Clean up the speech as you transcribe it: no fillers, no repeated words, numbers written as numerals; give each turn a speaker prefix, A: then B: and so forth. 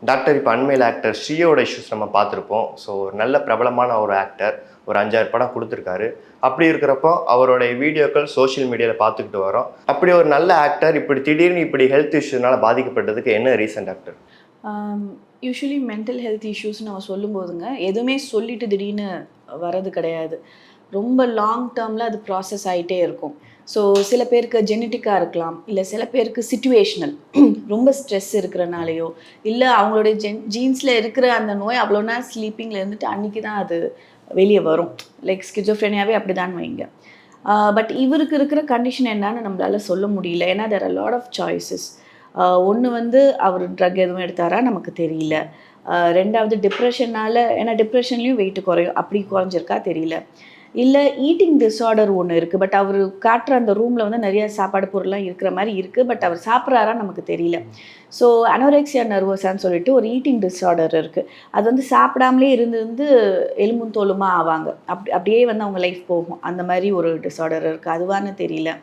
A: Doctor இப்போ அண்மையில் actor ஸ்ரீயோட issues நம்ம பார்த்துருப்போம். ஸோ ஒரு நல்ல பிரபலமான ஒரு ஆக்டர். ஒரு 5, 6 படம் குடுத்துருக்காரு. அப்படி இருக்கிறப்போ அவருடைய வீடியோக்கள் சோஷியல் மீடியால பார்த்துக்கிட்டு வரோம். அப்படி ஒரு நல்ல ஆக்டர் இப்படி திடீர்னு இப்படி ஹெல்த் இஷ்யூனால பாதிக்கப்பட்டதுக்கு என்ன reason doctor?
B: Usually mental health issues நம்ம சொல்லும்போதுங்க, எதுவுமே சொல்லிட்டு திடீர்னு வரது கிடையாது. ரொம்ப லாங் டேர்மில் அது ப்ராசஸ் ஆகிட்டே இருக்கும். ஸோ சில பேருக்கு ஜெனட்டிக்காக இருக்கலாம், இல்லை சில பேருக்கு சிச்சுவேஷ்னல் ரொம்ப ஸ்ட்ரெஸ் இருக்கிறனாலையோ, இல்லை அவங்களுடைய ஜீன்ஸில் இருக்கிற அந்த நோய் அவ்வளோ நேரம் ஸ்லீப்பிங்கில் இருந்துட்டு அன்றைக்கி தான் அது வெளியே வரும். லைக் ஸ்கிசோஃப்ரெனியாவே அப்படி தான் வைங்க. பட் இவருக்கு இருக்கிற கண்டிஷன் என்னன்னு நம்மளால சொல்ல முடியல. ஏன்னா there are lot of choices. ஒன்று வந்து அவர் ட்ரக் எதுவும் எடுத்தாரா நமக்கு தெரியல. ரெண்டாவது டிப்ரெஷனால், ஏன்னா டிப்ரெஷன்லேயும் வெயிட் குறையும், அப்படி குறைஞ்சிருக்கா தெரியல. இல்லை ஈட்டிங் டிஸார்டர் ஒன்று இருக்குது. பட் அவர் காட்டுற அந்த ரூமில் வந்து நிறைய சாப்பாடு பொருள்லாம் இருக்கிற மாதிரி இருக்குது. பட் அவர் சாப்பிட்றாரா நமக்கு தெரியல. ஸோ அனோரெக்சியா நர்வஸான்னு சொல்லிட்டு ஒரு ஈட்டிங் டிஸார்டர் இருக்குது. அது வந்து சாப்பிடாமலே இருந்து எலும்பும் தோலுமா ஆவாங்க. அப்படியே வந்து அவங்க லைஃப் போகும். அந்த மாதிரி ஒரு டிஸார்டர் இருக்குது. அதுவான்னு தெரியல.